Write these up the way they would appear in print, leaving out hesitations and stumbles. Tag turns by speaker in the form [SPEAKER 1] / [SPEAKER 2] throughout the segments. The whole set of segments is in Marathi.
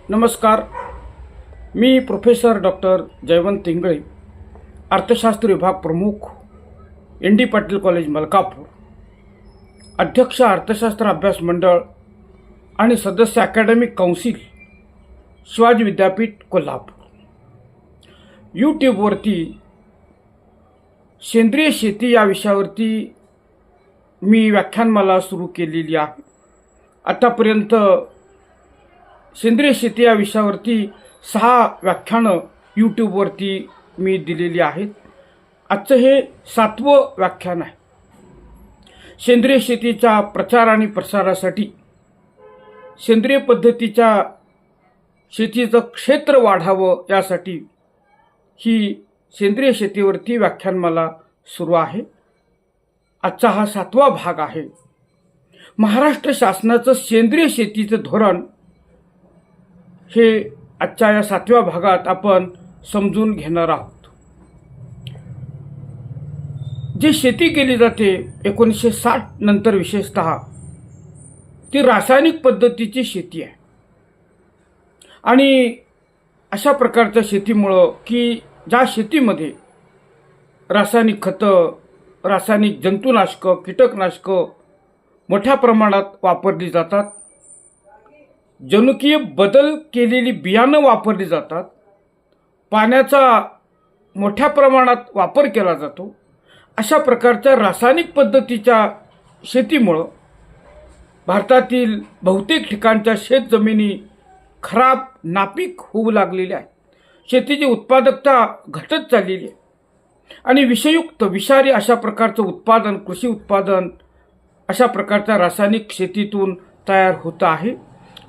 [SPEAKER 1] नमस्कार. मी प्रोफेसर डॉक्टर जयवंत इंगळे, अर्थशास्त्र विभाग प्रमुख, ND पाटील कॉलेज मलकापूर, अध्यक्ष अर्थशास्त्र अभ्यास मंडळ आणि सदस्य अकॅडमिक काउन्सिल, शिवाजी विद्यापीठ कोल्हापूर. यूट्यूबवरती सेंद्रिय शेती या विषयावरती मी व्याख्यानमाला सुरू केलेली आहे. आतापर्यंत सेंद्रिय शेती या विषयावरती 6 व्याख्यानं यूट्यूबवरती मी दिलेली आहेत. आजचं हे 7वं व्याख्यान आहे. सेंद्रिय शेतीच्या प्रचार आणि प्रसारासाठी, सेंद्रिय पद्धतीच्या शेतीचं क्षेत्र वाढावं यासाठी ही सेंद्रिय शेतीवरती व्याख्यानमाला सुरू आहे. आजचा हा 7वा भाग आहे. महाराष्ट्र शासनाचं सेंद्रिय शेतीचं धोरण हे आजच्या या 7व्या भागात आपण समजून घेणार आहोत. जी शेती केली जाते 1960 नंतर विशेषतः ती रासायनिक पद्धतीची शेती आहे. आणि अशा प्रकारच्या शेतीमुळं की ज्या शेतीमध्ये रासायनिक खतं, रासायनिक जंतुनाशकं, कीटकनाशकं मोठ्या प्रमाणात वापरली जातात, जनुकीय बदल केलेली बियाणं वापरली जातात, पाण्याचा मोठ्या प्रमाणात वापर केला जातो, अशा प्रकारच्या रासायनिक पद्धतीच्या शेतीमुळं भारतातील बहुतेक ठिकाणच्या शेतजमिनी खराब, नापीक होऊ लागलेल्या आहेत. शेतीची उत्पादकता घटत चाललेली आहे आणि विषयुक्त, विषारी अशा प्रकारचं उत्पादन, कृषी उत्पादन अशा प्रकारच्या रासायनिक शेतीतून तयार होतं आहे.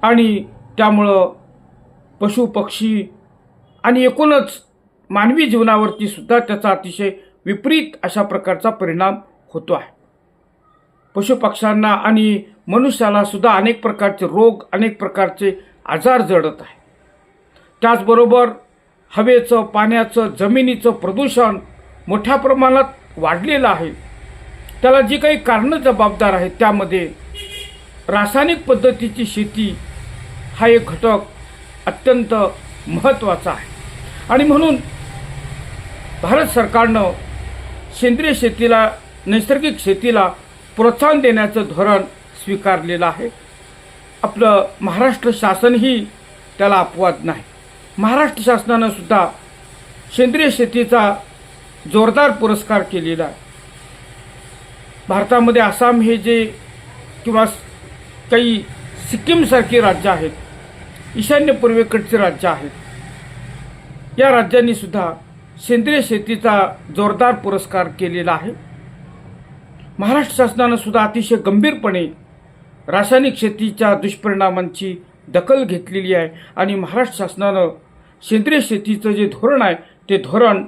[SPEAKER 1] आणि त्यामुळं पशु पक्षी आणि एकूणच मानवी जीवनावरती सुद्धा त्याचा अतिशय विपरीत अशा प्रकारचा परिणाम होतो आहे. पशुपक्ष्यांना आणि मनुष्याला सुद्धा अनेक प्रकारचे रोग, अनेक प्रकारचे आजार जडत आहे. त्याचबरोबर हवेचं, पाण्याचं, जमिनीचं प्रदूषण मोठ्या प्रमाणात वाढलेलं आहे. त्याला जी काही कारणं जबाबदार आहेत त्यामध्ये रासायनिक पद्धतीची शेती हा एक घटक अत्यंत महत्त्वाचा आहे. आणि म्हणून भारत सरकारनं सेंद्रिय शेतीला, नैसर्गिक शेतीला प्रोत्साहन देण्याचं धोरण स्वीकारलेलं आहे. आपलं महाराष्ट्र शासनही त्याला अपवाद नाही. महाराष्ट्र शासनानं सुद्धा सेंद्रिय शेतीचा जोरदार पुरस्कार केलेला आहे. भारतामध्ये आसाम हे जे किंवा काही सिक्कीमसारखी राज्य आहेत, ईशान्य पूर्वेकडचे राज्य आहेत, या राज्यांनी सुद्धा सेंद्रिय शेतीचा जोरदार पुरस्कार केलेला आहे. महाराष्ट्र शासनानं सुद्धा अतिशय गंभीरपणे रासायनिक शेतीच्या दुष्परिणामांची दखल घेतलेली आहे आणि महाराष्ट्र शासनानं सेंद्रिय शेतीचं जे धोरण आहे ते धोरण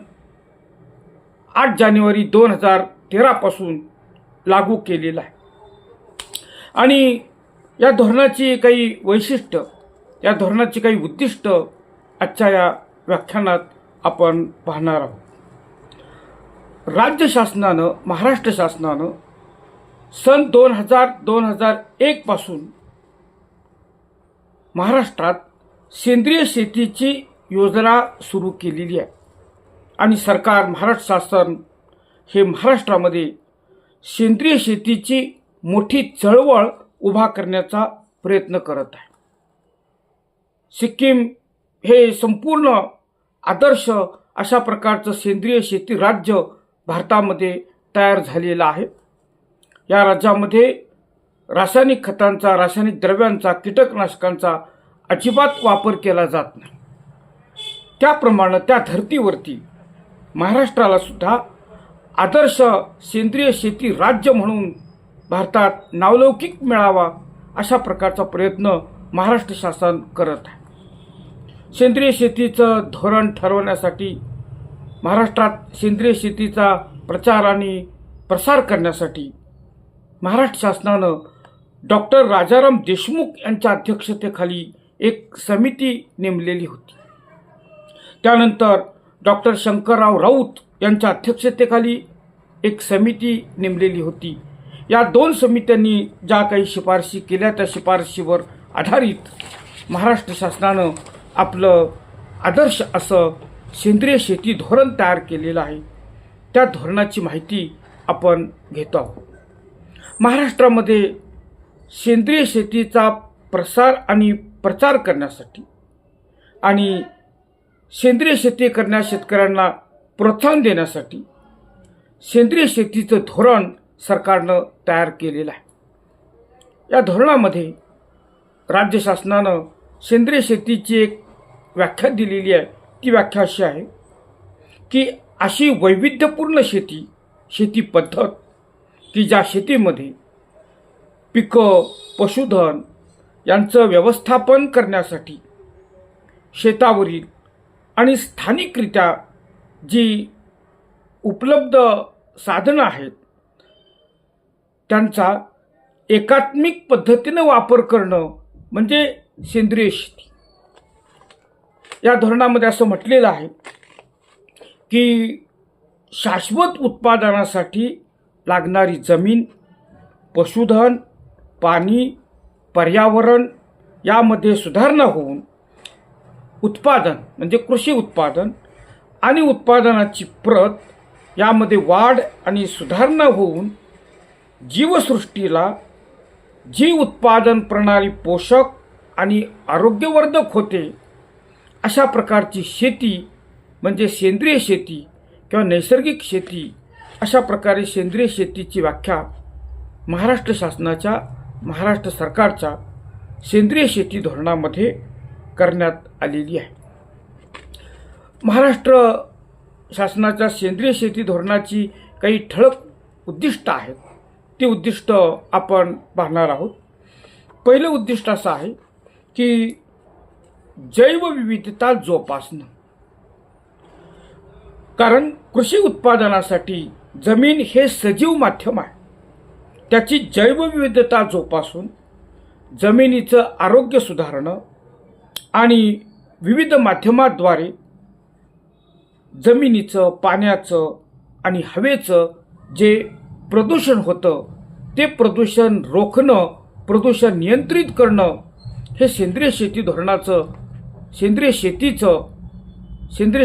[SPEAKER 1] 8 जानेवारी 2013 पासून लागू केलेलं आहे. आणि या धोरणाची काही वैशिष्ट्य, या धोरणाची काही उद्दिष्ट आजच्या या व्याख्यानात आपण पाहणार आहोत. राज्य शासनानं, महाराष्ट्र शासनानं सन 2001 पासून महाराष्ट्रात सेंद्रिय शेतीची योजना सुरू केलेली आहे. आणि सरकार, महाराष्ट्र शासन हे महाराष्ट्रामध्ये सेंद्रिय शेतीची मोठी चळवळ उभा करण्याचा प्रयत्न करत आहे. सिक्कीम हे संपूर्ण आदर्श अशा प्रकारचं सेंद्रिय शेती राज्य भारतामध्ये तयार झालेलं आहे. या राज्यामध्ये रासायनिक खतांचा, रासायनिक द्रव्यांचा, कीटकनाशकांचा अजिबात वापर केला जात नाही. त्याप्रमाणे त्या धर्तीवरती महाराष्ट्राला सुद्धा आदर्श सेंद्रिय शेती राज्य म्हणून भारतात नावलौकिक मिळावा अशा प्रकारचा प्रयत्न महाराष्ट्र शासन करत आहे. सेंद्रिय शेतीचं धोरण ठरवण्यासाठी, महाराष्ट्रात सेंद्रिय शेतीचा प्रचार आणि प्रसार करण्यासाठी महाराष्ट्र शासनानं डॉक्टर राजाराम देशमुख यांच्या अध्यक्षतेखाली एक समिती नेमलेली होती. त्यानंतर डॉक्टर शंकरराव राऊत यांच्या अध्यक्षतेखाली एक समिती नेमलेली होती. या 2 समित्यांनी ज्या काही शिफारशी केल्या त्या शिफारशीवर आधारित महाराष्ट्र शासनानं आपलं आदर्श असं सेंद्रिय शेती धोरण तयार केलेलं आहे. त्या धोरणाची माहिती आपण घेतो आहोत. महाराष्ट्रामध्ये सेंद्रिय शेतीचा प्रसार आणि प्रचार करण्यासाठी आणि सेंद्रिय शेती करण्यास शेतकऱ्यांना प्रोत्साहन देण्यासाठी सेंद्रिय शेतीचं धोरण सरकारनं तयार केलेलं आहे. या धोरणामध्ये राज्य शासनानं सेंद्रिय शेतीची एक व्याख्या दिलेली आहे. ती व्याख्या अशी आहे की अशी वैविध्यपूर्ण शेती पद्धत की ज्या शेतीमध्ये पिकं, पशुधन यांचं व्यवस्थापन करण्यासाठी शेतावरील आणि स्थानिकरित्या जी उपलब्ध साधनं आहेत त्यांचा एकात्मिक पद्धतीनं वापर करणं म्हणजे सेंद्रिय शेती. या धोरणामध्ये असं म्हटलेलं आहे की शाश्वत उत्पादनासाठी लागणारी जमीन, पशुधन, पाणी, पर्यावरण यामध्ये सुधारणा होऊन उत्पादन म्हणजे कृषी उत्पादन आणि उत्पादनाची प्रत यामध्ये वाढ आणि सुधारणा होऊन जीवसृष्टीला जी उत्पादन प्रणाली पोषक आणि आरोग्यवर्धक होते अशा प्रकारची शेती म्हणजे सेंद्रिय शेती किंवा नैसर्गिक शेती. अशा प्रकारे सेंद्रिय शेतीची व्याख्या महाराष्ट्र शासनाच्या, महाराष्ट्र सरकारच्या सेंद्रिय शेती धोरणामध्ये करण्यात आलेली आहे. महाराष्ट्र शासनाच्या सेंद्रिय शेती धोरणाची काही ठळक उद्दिष्ट आहेत. ती उद्दिष्ट आपण पाहणार आहोत. पहिलं उद्दिष्ट असं आहे की जैवविविधता जोपासणं. कारण कृषी उत्पादनासाठी जमीन हे सजीव माध्यम आहे. त्याची जैवविविधता जोपासून जमिनीचं आरोग्य सुधारणं आणि विविध माध्यमाद्वारे जमिनीचं, पाण्याचं आणि हवेचं जे प्रदूषण होतं ते प्रदूषण रोखणं, प्रदूषण नियंत्रित करणं हे सेंद्रिय शेती धोरणाचं, सेंद्रिय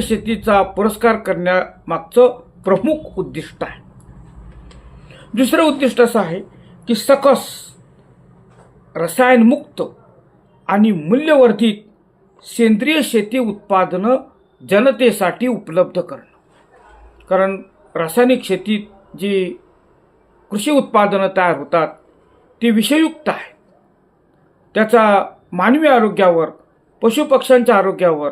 [SPEAKER 1] शेतीचा पुरस्कार करण्यामागचं प्रमुख उद्दिष्ट आहे. दुसरं उद्दिष्ट असं आहे की सकस, रसायनमुक्त आणि मूल्यवर्धित सेंद्रिय शेती उत्पादनं जनतेसाठी उपलब्ध करणं. कारण रासायनिक शेतीत जी कृषी उत्पादनं तयार होतात ती विषयुक्त आहेत. त्याचा मानवी आरोग्यावर, पशुपक्ष्यांच्या आरोग्यावर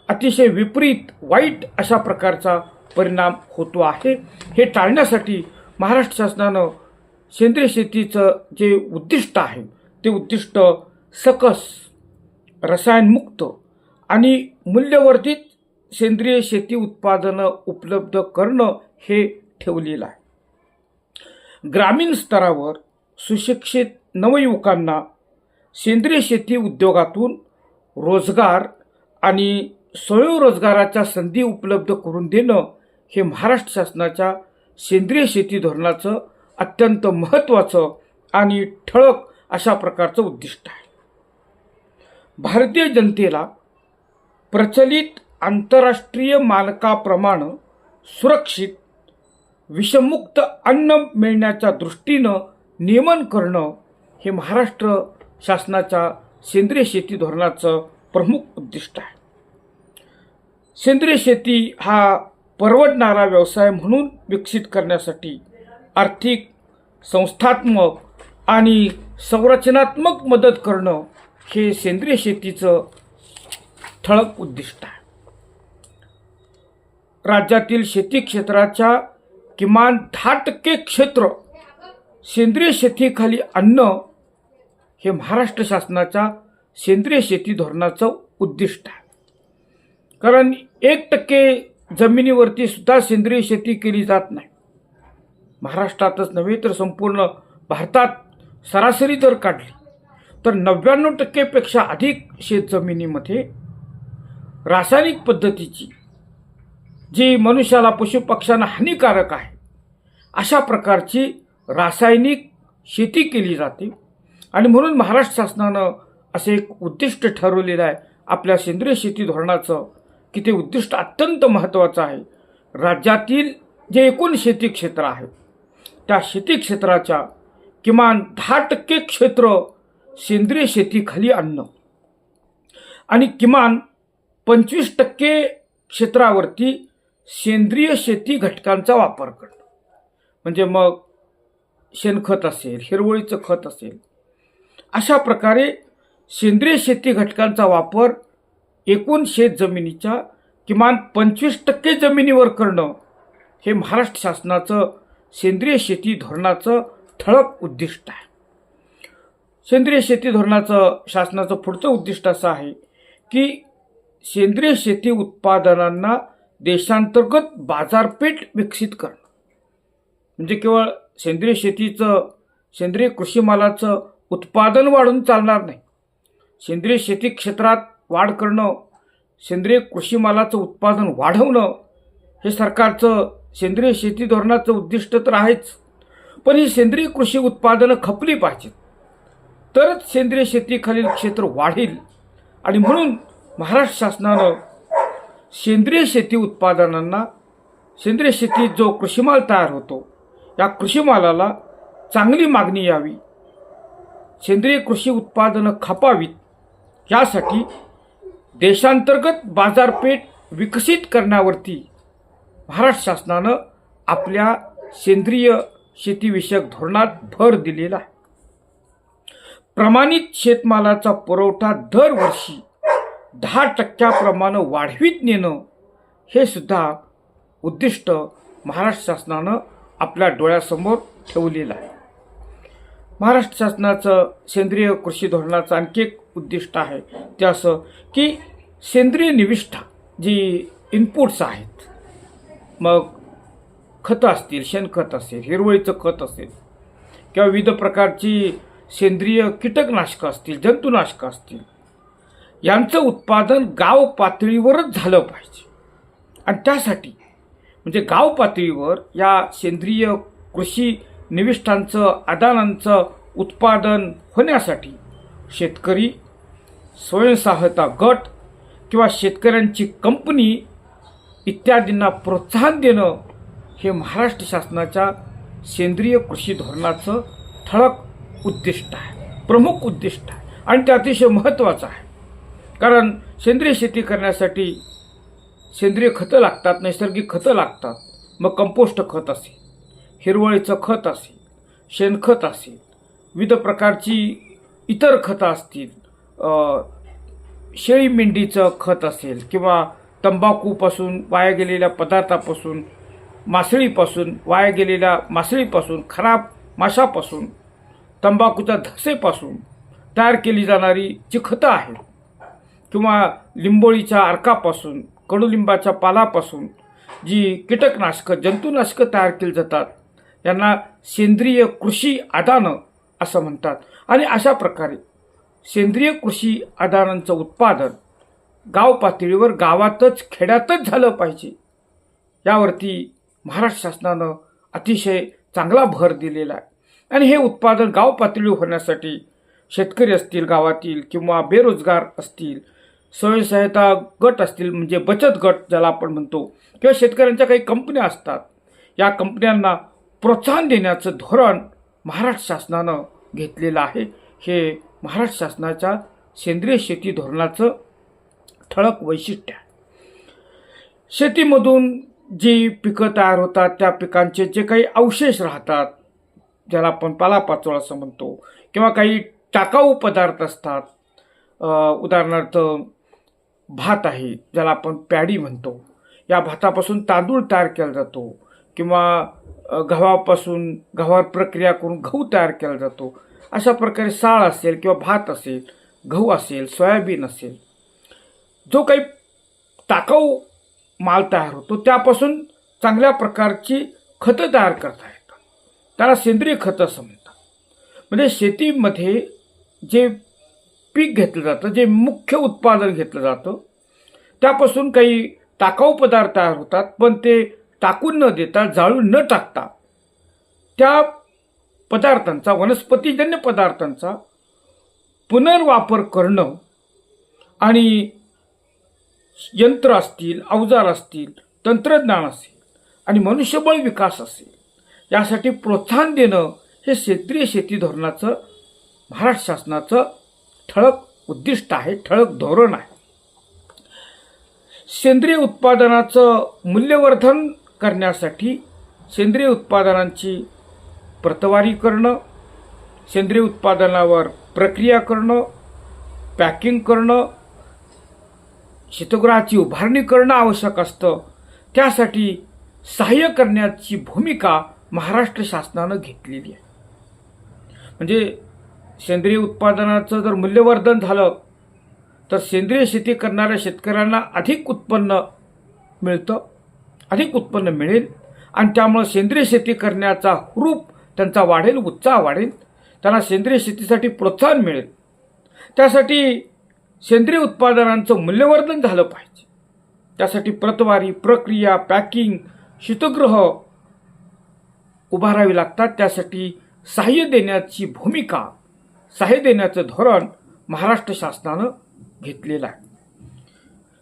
[SPEAKER 1] अतिशय विपरीत, वाईट अशा प्रकारचा परिणाम होतो आहे. हे टाळण्यासाठी महाराष्ट्र शासनानं सेंद्रिय शेतीचं जे उद्दिष्ट आहे ते उद्दिष्ट सकस, रसायनमुक्त आणि मूल्यवर्धित सेंद्रिय शेती उत्पादनं उपलब्ध करणं हे ठेवलेलं आहे. ग्रामीण स्तरावर सुशिक्षित नवयुवकांना सेंद्रिय शेती उद्योगातून रोजगार आणि स्वयंरोजगाराच्या संधी उपलब्ध करून देणं हे महाराष्ट्र शासनाच्या सेंद्रिय शेती धोरणाचं अत्यंत महत्त्वाचं आणि ठळक अशा प्रकारचं उद्दिष्ट आहे. भारतीय जनतेला प्रचलित आंतरराष्ट्रीय मानकाप्रमाणे सुरक्षित, विषमुक्त अन्न मिळण्याच्या दृष्टीनं नियमन करणं हे महाराष्ट्र शासनाच्या सेंद्रिय शेती धोरणाचं प्रमुख उद्दिष्ट आहे. सेंद्रिय शेती हा परवडणारा व्यवसाय म्हणून विकसित करण्यासाठी आर्थिक, संस्थात्मक आणि संरचनात्मक मदत करणं हे सेंद्रिय शेतीचं ठळक उद्दिष्ट आहे. राज्यातील शेती क्षेत्राच्या किमान 10% क्षेत्र सेंद्रिय शेतीखाली आणणं हे महाराष्ट्र शासनाच्या सेंद्रिय शेती धोरणाचं उद्दिष्ट आहे. कारण 1% जमिनीवरती सुद्धा सेंद्रिय शेती केली जात नाही. महाराष्ट्रातच नव्हे तर संपूर्ण भारतात सरासरी जर काढली तर 99% पेक्षा अधिक शेतजमिनीमध्ये रासायनिक पद्धतीची, जी मनुष्याला, पशुपक्ष्यांना हानिकारक आहे अशा प्रकारची रासायनिक शेती केली जाते. आणि म्हणून महाराष्ट्र शासनानं असं एक उद्दिष्ट ठरवलेलं आहे आपल्या सेंद्रिय शेती धोरणाचं, की ते उद्दिष्ट अत्यंत महत्त्वाचं आहे. राज्यातील जे एकूण शेती क्षेत्र आहे त्या शेती क्षेत्राच्या किमान 10% क्षेत्र सेंद्रिय शेतीखाली आणणं आणि किमान 25% क्षेत्रावरती सेंद्रिय शेती घटकांचा वापर करणं. म्हणजे मग शेणखत असेल, हिरवळीचं खत असेल, अशा प्रकारे सेंद्रिय शेती घटकांचा वापर एकूण शेत जमिनीच्या किमान 25% जमिनीवर करणं हे महाराष्ट्र शासनाचं सेंद्रिय शेती धोरणाचं ठळक उद्दिष्ट आहे. सेंद्रिय शेती धोरणाचं शासनाचं पुढचं उद्दिष्ट असं आहे की सेंद्रिय शेती उत्पादनांना देशांतर्गत बाजारपेठ विकसित करणं. म्हणजे केवळ सेंद्रिय शेतीचं, सेंद्रिय कृषी मालाचं उत्पादन वाढून चालणार नाही. सेंद्रिय शेती क्षेत्रात वाढ करणं, सेंद्रिय कृषी मालाचं उत्पादन वाढवणं हे सरकारचं सेंद्रिय शेती धोरणाचं उद्दिष्ट तर आहेच. पण ही सेंद्रिय कृषी उत्पादनं खपली पाहिजेत, तरच सेंद्रिय शेतीखालील क्षेत्र वाढेल. आणि म्हणून महाराष्ट्र शासनानं सेंद्रिय शेती उत्पादनांना, सेंद्रिय शेतीत जो कृषीमाल तयार होतो या कृषीमालाला चांगली मागणी यावी, सेंद्रिय कृषी उत्पादनं खपावीत, यासाठी देशांतर्गत बाजारपेठ विकसित करण्यावरती महाराष्ट्र शासनानं आपल्या सेंद्रिय शेतीविषयक धोरणात भर दिलेला आहे. प्रमाणित शेतमालाचा पुरवठा दरवर्षी 10% वाढवीत नेणं हे सुद्धा उद्दिष्ट महाराष्ट्र शासनानं आपल्या डोळ्यासमोर ठेवलेलं आहे. महाराष्ट्र शासनाचं सेंद्रिय कृषी धोरणाचं आणखी एक उद्दिष्ट आहे ते असं की सेंद्रिय निविष्ठा जी इनपुट्स आहेत, मग खतं असतील, शेणखत असेल, हिरवळीचं खत असेल किंवा विविध प्रकारची सेंद्रिय कीटकनाशकं असतील, जंतुनाशकं असतील, यांचं उत्पादन गाव पातळीवरच झालं पाहिजे. आणि त्यासाठी म्हणजे गाव पातळीवर या सेंद्रिय कृषी निविष्ठांचं, आदानांचं उत्पादन होण्यासाठी शेतकरी, स्वयंसहायता गट किंवा शेतकऱ्यांची कंपनी इत्यादींना प्रोत्साहन देणं हे महाराष्ट्र शासनाच्या सेंद्रिय कृषी धोरणाचं ठळक उद्दिष्ट आहे, प्रमुख उद्दिष्ट आहे. आणि ते अतिशय महत्त्वाचं आहे. कारण सेंद्रिय शेती करण्यासाठी सेंद्रिय खतं लागतात, नैसर्गिक खतं लागतात. मग कंपोस्ट खत असेल, हिरवळीचं खत असेल, शेणखत असेल, विविध प्रकारची इतर खतं असतील, शेळी मेंढीचं खत असेल किंवा तंबाखूपासून वाया गेलेल्या पदार्थापासून, मासळीपासून वाया गेलेल्या मासळीपासून, खराब माशापासून, तंबाखूच्या धसेपासून तयार केली जाणारी जी खतं आहेत किंवा लिंबोळीच्या अर्कापासून, कडुलिंबाच्या पालापासून जी कीटकनाशकं, जंतुनाशकं तयार केली जातात यांना सेंद्रिय कृषी आदानं असं म्हणतात. आणि अशा प्रकारे सेंद्रिय कृषी आदानांचं उत्पादन गाव पातळीवर, गावातच, खेड्यातच झालं पाहिजे, यावरती महाराष्ट्र शासनानं अतिशय चांगला भर दिलेला आहे. आणि हे उत्पादन गाव पातळीवर होण्यासाठी शेतकरी असतील गावातील किंवा बेरोजगार असतील, स्वयंसहायता गट असतील म्हणजे बचत गट ज्याला आपण म्हणतो, किंवा शेतकऱ्यांच्या काही कंपन्या असतात, या कंपन्यांना प्रोत्साहन देण्याचं धोरण महाराष्ट्र शासनानं घेतलेलं आहे. हे महाराष्ट्र शासनाच्या सेंद्रिय शेती धोरणाचं ठळक वैशिष्ट्य आहे. शेतीमधून जी पिकं तयार होतात त्या पिकांचे जे काही अवशेष राहतात, ज्याला आपण पालापाचोळा असं म्हणतो, किंवा काही टाकाऊ पदार्थ असतात, उदाहरणार्थ भात आहे ज्याला आपण पॅडी म्हणतो, या भातापासून तांदूळ तयार केला जातो, किंवा गव्हापासून गव्हावर प्रक्रिया करून गहू तयार केला जातो. अशा प्रकारे साळ असेल किंवा भात असेल, गहू असेल, सोयाबीन असेल, जो काही टाकाऊ माल तयार होतो त्यापासून चांगल्या प्रकारची खतं तयार करता येतात, त्याला सेंद्रिय खतं असं म्हणतात. म्हणजे शेतीमध्ये जे पीक घेतलं जातं, जे मुख्य उत्पादन घेतलं जातं, त्यापासून काही टाकाऊ पदार्थ तयार होतात, पण ते टाकून न देता, जाळून न टाकता त्या पदार्थांचा, वनस्पतीजन्य पदार्थांचा पुनर्वापर करणं आणि यंत्र असतील, अवजार असतील, तंत्रज्ञान असेल आणि मनुष्यबळ विकास असेल यासाठी प्रोत्साहन देणं हे सेंद्रिय शेती धोरणाचं महाराष्ट्र शासनाचं ठळक उद्दिष्ट आहे, ठळक धोरण आहे. सेंद्रिय उत्पादनाचं मूल्यवर्धन करण्यासाठी सेंद्रिय उत्पादनांची प्रतवारी करणं, सेंद्रिय उत्पादनावर प्रक्रिया करणं, पॅकिंग करणं, शीतगृहाची उभारणी करणं आवश्यक असतं. त्यासाठी सहाय्य करण्याची भूमिका महाराष्ट्र शासनानं घेतलेली आहे. म्हणजे सेंद्रिय उत्पादनाचं जर मूल्यवर्धन झालं तर सेंद्रिय शेती करणाऱ्या शेतकऱ्यांना अधिक उत्पन्न मिळतं, अधिक उत्पन्न मिळेल आणि त्यामुळं सेंद्रिय शेती करण्याचा हुरूप त्यांचा वाढेल, उत्साह वाढेल, त्यांना सेंद्रिय शेतीसाठी प्रोत्साहन मिळेल. त्यासाठी सेंद्रिय उत्पादनांचं मूल्यवर्धन झालं पाहिजे. त्यासाठी प्रतवारी, प्रक्रिया, पॅकिंग, शीतगृह उभारावी लागतात. त्यासाठी सहाय्य देण्याची भूमिका, सहाय्य देण्याचं धोरण महाराष्ट्र शासनानं घेतलेलं आहे.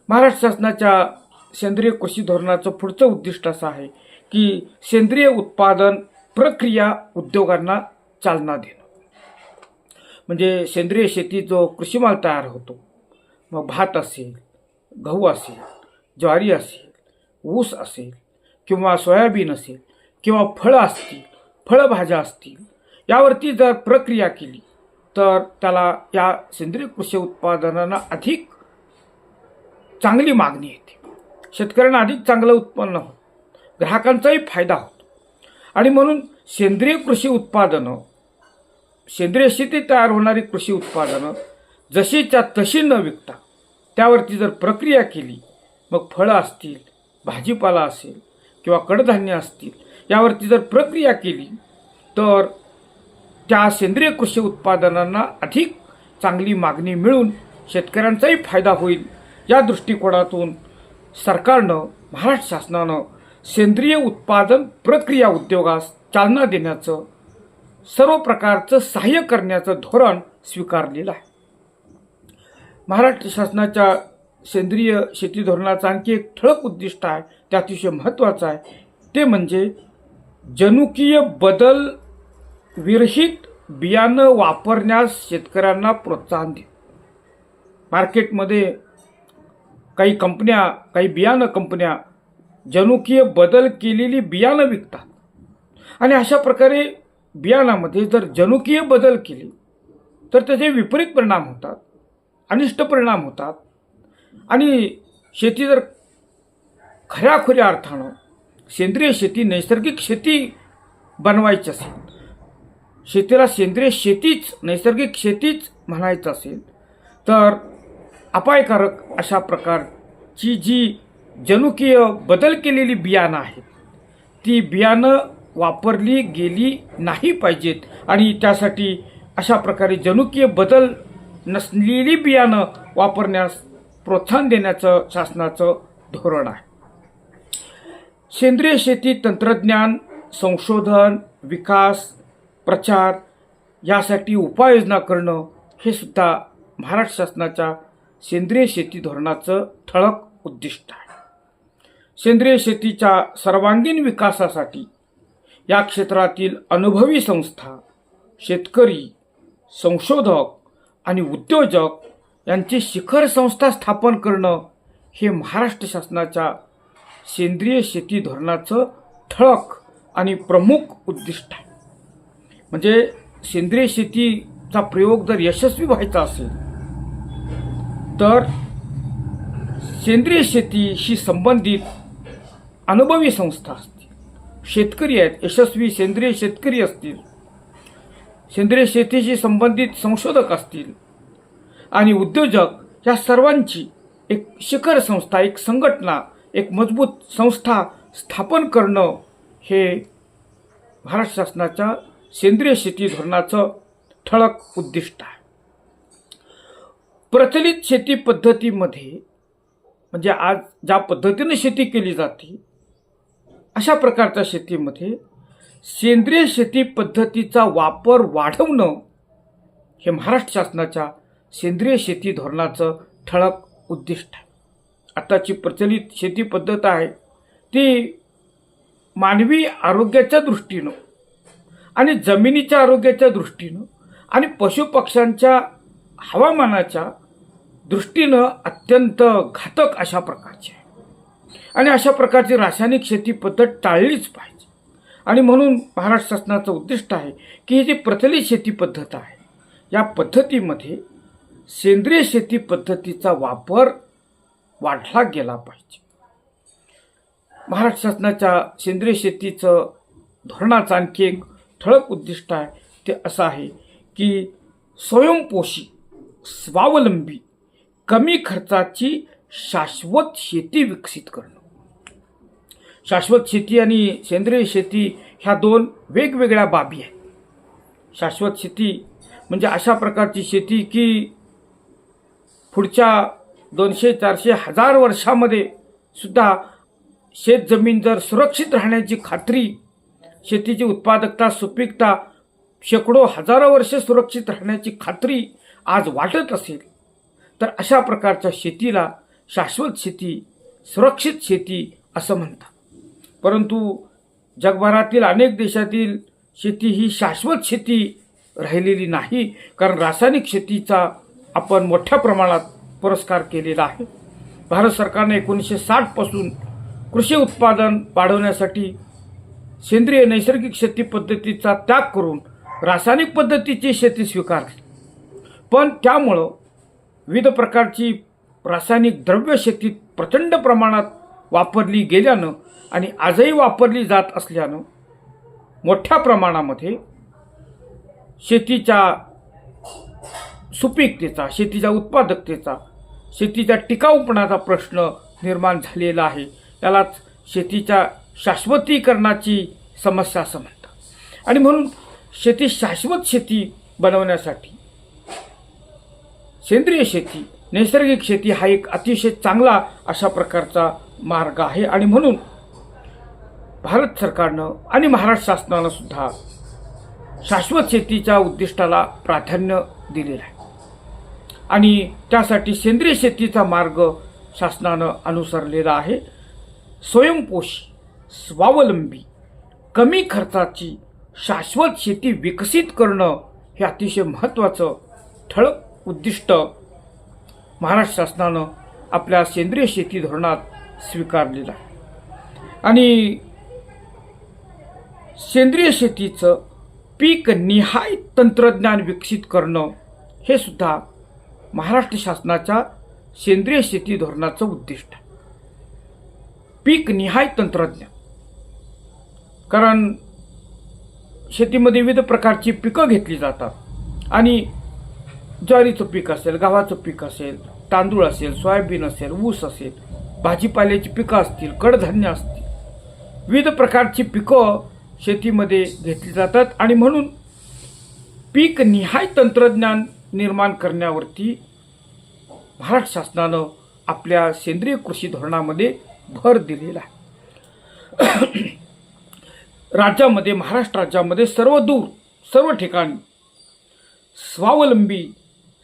[SPEAKER 1] महाराष्ट्र शासनाच्या सेंद्रिय कृषी धोरणाचं पुढचं उद्दिष्ट असं आहे की सेंद्रिय उत्पादन प्रक्रिया उद्योगांना चालना देणं. म्हणजे सेंद्रिय शेती जो कृषीमाल तयार होतो, मग भात असेल, गहू असेल, ज्वारी असेल, ऊस असेल किंवा सोयाबीन असेल किंवा फळं असतील, फळभाज्या असतील, यावरती जर प्रक्रिया केली तर त्याला या सेंद्रिय कृषी उत्पादनांना अधिक चांगली मागणी येते, शेतकऱ्यांना अधिक चांगलं उत्पन्न होतं, ग्राहकांचाही फायदा होतो. आणि म्हणून सेंद्रिय कृषी उत्पादनं, सेंद्रिय शेती तयार होणारी कृषी उत्पादनं जशीच्या तशी न विकता त्यावरती जर प्रक्रिया केली, मग फळं असतील, भाजीपाला असेल किंवा कडधान्य असतील, यावरती जर प्रक्रिया केली तर त्या सेंद्रिय कृषी उत्पादनांना अधिक चांगली मागणी मिळून शेतकऱ्यांचाही फायदा होईल. या दृष्टिकोनातून सरकारनं, महाराष्ट्र शासनानं सेंद्रिय उत्पादन प्रक्रिया उद्योगास चालना देण्याचं, सर्व प्रकारचं सहाय्य करण्याचं धोरण स्वीकारलेलं आहे. महाराष्ट्र शासनाच्या सेंद्रिय शेती धोरणाचं आणखी एक ठळक उद्दिष्ट आहे, ते अतिशय महत्त्वाचं आहे. ते म्हणजे जनुकीय बदल विरहित बियाणं वापरण्यास शेतकऱ्यांना प्रोत्साहन देणे. मार्केटमध्ये काही कंपन्या, काही बियाणं कंपन्या जनुकीय बदल केलेली बियाणं विकतात आणि अशा प्रकारे बियाणामध्ये जर जनुकीय बदल केले तर त्याचे विपरीत परिणाम होतात, अनिष्ट परिणाम होतात आणि शेती जर खऱ्याखुऱ्या अर्थानं सेंद्रिय शेती, नैसर्गिक शेती बनवायची असेल, शेतीला सेंद्रिय शेतीच, नैसर्गिक शेतीच म्हणायचं असेल तर अपायकारक अशा प्रकारची जी जनुकीय बदल केलेली बियाणं आहेत ती बियाणं वापरली गेली नाही पाहिजेत आणि त्यासाठी अशा प्रकारे जनुकीय बदल नसलेली बियाणं वापरण्यास प्रोत्साहन देण्याचं शासनाचं धोरण आहे. सेंद्रिय शेती तंत्रज्ञान, संशोधन, विकास, प्रचार यासाठी उपाययोजना करणं हे सुद्धा महाराष्ट्र शासनाच्या सेंद्रिय शेती धोरणाचं ठळक उद्दिष्ट आहे. सेंद्रिय शेतीच्या सर्वांगीण विकासासाठी या क्षेत्रातील अनुभवी संस्था, शेतकरी, संशोधक आणि उद्योजक यांची शिखर संस्था स्थापन करणं हे महाराष्ट्र शासनाच्या सेंद्रिय शेती धोरणाचं ठळक आणि प्रमुख उद्दिष्ट आहे. म्हणजे सेंद्रिय शेतीचा प्रयोग जर यशस्वी व्हायचा असेल तर सेंद्रिय शेतीशी संबंधित अनुभवी संस्था असतील, शेतकरी आहेत, यशस्वी सेंद्रिय शेतकरी असतील, सेंद्रिय शेतीशी संबंधित संशोधक असतील आणि उद्योजक या सर्वांची एक शिखर संस्था, एक संघटना, एक मजबूत संस्था स्थापन करणं हे महाराष्ट्र शासनाच्या सेंद्रिय शेती धोरणाचं ठळक उद्दिष्ट आहे. प्रचलित शेती पद्धतीमध्ये म्हणजे आज ज्या पद्धतीने शेती केली जाते अशा प्रकारच्या शेतीमध्ये सेंद्रिय शेती पद्धतीचा वापर वाढवणं हे महाराष्ट्र शासनाच्या सेंद्रिय शेती धोरणाचं ठळक उद्दिष्ट आहे. आताची प्रचलित शेती पद्धत आहे ती मानवी आरोग्याच्या दृष्टीनं आणि जमिनीच्या आरोग्याच्या दृष्टीनं आणि पशुपक्ष्यांच्या हवामानाच्या दृष्टीनं अत्यंत घातक अशा प्रकारची आहे आणि अशा प्रकारची रासायनिक शेती पद्धत टाळलीच पाहिजे. आणि म्हणून महाराष्ट्र शासनाचं उद्दिष्ट आहे की ही जी प्रचलित शेती पद्धत आहे या पद्धतीमध्ये सेंद्रिय शेती पद्धतीचा वापर वाढला गेला पाहिजे. महाराष्ट्र शासनाच्या सेंद्रिय शेतीचं धोरणाचं आणखी एक ठळक उद्दिष्ट आहे ते असं आहे की स्वयंपोषी स्वावलंबी कमी खर्चाची शाश्वत शेती विकसित करणं. शाश्वत शेती आणि सेंद्रिय शेती ह्या दोन वेगवेगळ्या बाबी आहेत. शाश्वत शेती म्हणजे अशा प्रकारची शेती की पुढच्या 200-400 हजार वर्षामध्ये सुद्धा शेतजमीन जर सुरक्षित राहण्याची खात्री, शेतीची उत्पादकता सुपीकता शेकडो हजारो वर्षे सुरक्षित राहण्याची खात्री आज वाटत असेल तर अशा प्रकारच्या शेतीला शाश्वत शेती, सुरक्षित शेती असं म्हणतात. परंतु जगभरातील अनेक देशातील शेती ही शाश्वत शेती राहिलेली नाही, कारण रासायनिक शेतीचा आपण मोठ्या प्रमाणात पुरस्कार केलेला आहे. भारत सरकारने 1960 पासून कृषी उत्पादन वाढवण्यासाठी सेंद्रिय नैसर्गिक शेती पद्धतीचा त्याग करून रासायनिक पद्धतीची शेती स्वीकारली. पण त्यामुळं विविध प्रकारची रासायनिक द्रव्य शेतीत प्रचंड प्रमाणात वापरली गेल्यानं आणि आजही वापरली जात असल्यानं मोठ्या प्रमाणामध्ये शेतीच्या सुपीकतेचा, शेतीच्या उत्पादकतेचा, शेतीच्या टिकाऊपणाचा प्रश्न निर्माण झालेला आहे. यालाच शेतीच्या शाश्वतीकरणाची समस्या असं म्हणतात. आणि म्हणून शेती शाश्वत शेती बनवण्यासाठी सेंद्रिय शेती, नैसर्गिक शेती हा एक अतिशय चांगला अशा प्रकारचा मार्ग आहे. आणि म्हणून भारत सरकारनं आणि महाराष्ट्र शासनानं सुद्धा शाश्वत शेतीच्या उद्दिष्टाला प्राधान्य दिलेलं आहे आणि त्यासाठी सेंद्रिय शेतीचा मार्ग शासनानं अनुसरलेला आहे. स्वयंपोषी स्वावलंबी कमी खर्चाची शाश्वत शेती विकसित करणं हे अतिशय महत्त्वाचं ठळक उद्दिष्ट महाराष्ट्र शासनानं आपल्या सेंद्रिय शेती धोरणात स्वीकारलेलं आहे. आणि सेंद्रिय शेतीचं पीक निहाय तंत्रज्ञान विकसित करणं हे सुद्धा महाराष्ट्र शासनाच्या सेंद्रिय शेती धोरणाचं उद्दिष्ट आहे. पीक निहाय तंत्रज्ञान, कारण शेतीमध्ये विविध प्रकारची पिकं घेतली जातात आणि ज्वारीचं पीक असेल, गव्हाचं पीक असेल, तांदूळ असेल, सोयाबीन असेल, ऊस असेल, भाजीपाल्याची पिकं असतील, कडधान्य असतील, विविध प्रकारची पिकं शेतीमध्ये घेतली जातात. आणि म्हणून पीक निहाय तंत्रज्ञान निर्माण करण्यावरती महाराष्ट्र शासनानं आपल्या सेंद्रिय कृषी धोरणामध्ये भर दिलेला आहे. राज्यामध्ये, महाराष्ट्र राज्यामध्ये सर्वदूर सर्व ठिकाणी स्वावलंबी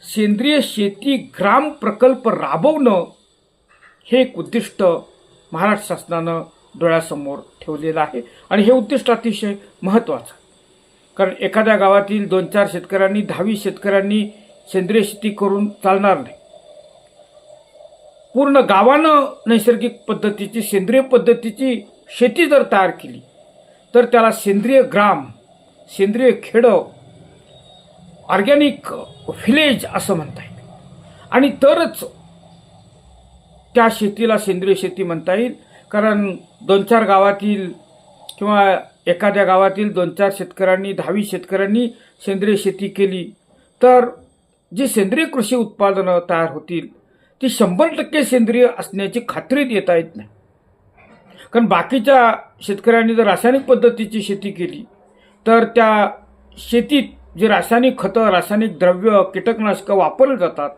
[SPEAKER 1] सेंद्रिय शेती ग्राम प्रकल्प राबवणं हे एक उद्दिष्ट महाराष्ट्र शासनानं डोळ्यासमोर ठेवलेलं आहे. आणि हे उद्दिष्ट अतिशय महत्त्वाचं, कारण एखाद्या गावातील 2-4 शेतकऱ्यांनी, 10 शेतकऱ्यांनी सेंद्रिय शेती करून चालणार नाही. पूर्ण गावानं नैसर्गिक पद्धतीची, सेंद्रिय पद्धतीची शेती जर तयार केली तर त्याला सेंद्रिय ग्राम, सेंद्रिय खेडं, ऑर्गॅनिक व्हिलेज असं म्हणता येईल. आणि तरच त्या शेतीला सेंद्रिय शेती म्हणता येईल. कारण 2-4 गावातील किंवा एखाद्या गावातील 2-4 शेतकऱ्यांनी, 10 शेतकऱ्यांनी सेंद्रिय शेती केली तर जी सेंद्रिय कृषी उत्पादनं तयार होतील ती 100% सेंद्रिय असण्याची खात्री देता येत नाही. कारण बाकीच्या शेतकऱ्यांनी जर रासायनिक पद्धतीची शेती केली तर त्या शेतीत जी रासायनिक खतं, रासायनिक द्रव्य, कीटकनाशकं वापरली जातात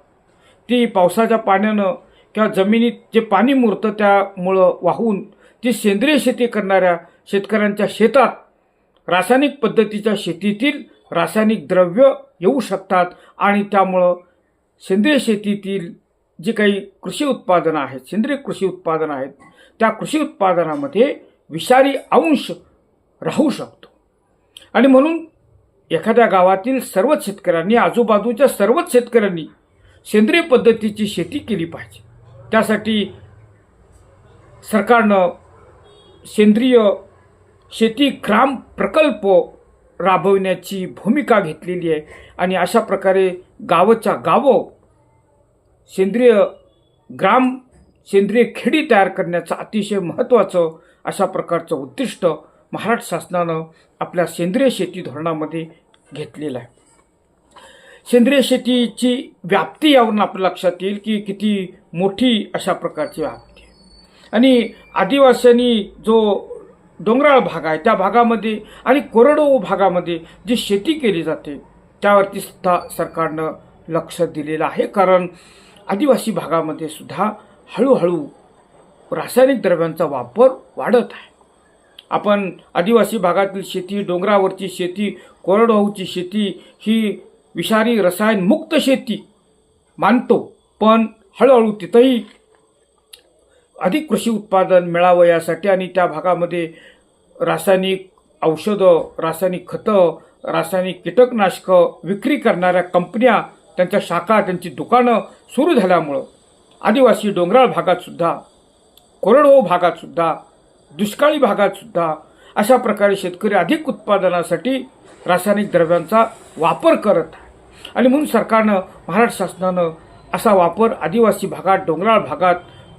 [SPEAKER 1] ती पावसाच्या पाण्यानं किंवा जमिनीत जे पाणी मुरतं त्यामुळं वाहून ती सेंद्रिय शेती करणाऱ्या शेतकऱ्यांच्या शेतात रासायनिक पद्धतीच्या शेतीतील रासायनिक द्रव्य येऊ शकतात आणि त्यामुळं सेंद्रिय शेतीतील जी काही कृषी उत्पादनं आहेत, सेंद्रिय कृषी उत्पादनं आहेत, त्या कृषी उत्पादनामध्ये विषारी अंश राहू शकतो. आणि म्हणून एखाद्या गावातील सर्वच शेतकऱ्यांनी, आजूबाजूच्या सर्वच शेतकऱ्यांनी सेंद्रिय पद्धतीची शेती केली पाहिजे. त्यासाठी सरकारनं सेंद्रिय शेती ग्राम प्रकल्प राबविण्याची भूमिका घेतलेली आहे आणि अशा प्रकारे गावच्या गावं सेंद्रिय खेडी तयार करण्याचं अतिशय महत्त्वाचं अशा प्रकारचं उद्दिष्ट महाराष्ट्र शासनानं आपल्या सेंद्रिय शेती धोरणामध्ये घेतलेलं आहे. सेंद्रिय शेतीची व्याप्ती यावरून आपल्या लक्षात येईल की किती मोठी अशा प्रकारची व्याप्ती आहे. आणि आदिवासींनी जो डोंगराळ भाग आहे त्या भागामध्ये आणि कोरडवाहू भागामध्ये जी शेती केली जाते त्यावरती सुद्धा सरकारनं लक्ष दिलेलं आहे. कारण आदिवासी भागामध्ये सुद्धा हळूहळू रासायनिक द्रव्यांचा वापर वाढत आहे. आपण आदिवासी भागातील शेती, डोंगरावरची शेती, कोरडवाहूची शेती ही विषारी रसायनमुक्त शेती मानतो, पण हळूहळू तिथंही अधिक कृषी उत्पादन मिळावं यासाठी आणि त्या भागामध्ये रासायनिक औषधं, रासायनिक खतं, रासायनिक कीटकनाशकं विक्री करणाऱ्या कंपन्या, त्यांच्या शाखा, त्यांची दुकानं सुरू झाल्यामुळं आदिवासी डोंगराळ भागातसुद्धा, कोरडवाहू भागातसुद्धा, दुष्काळी भागातसुद्धा अशा प्रकारे शेतकरी अधिक उत्पादनासाठी रासायनिक द्रव्यांचा वापर करत आहे. आणि म्हणून सरकारनं, महाराष्ट्र शासनानं असा वापर आदिवासी भागात, डोंगराळ भागात,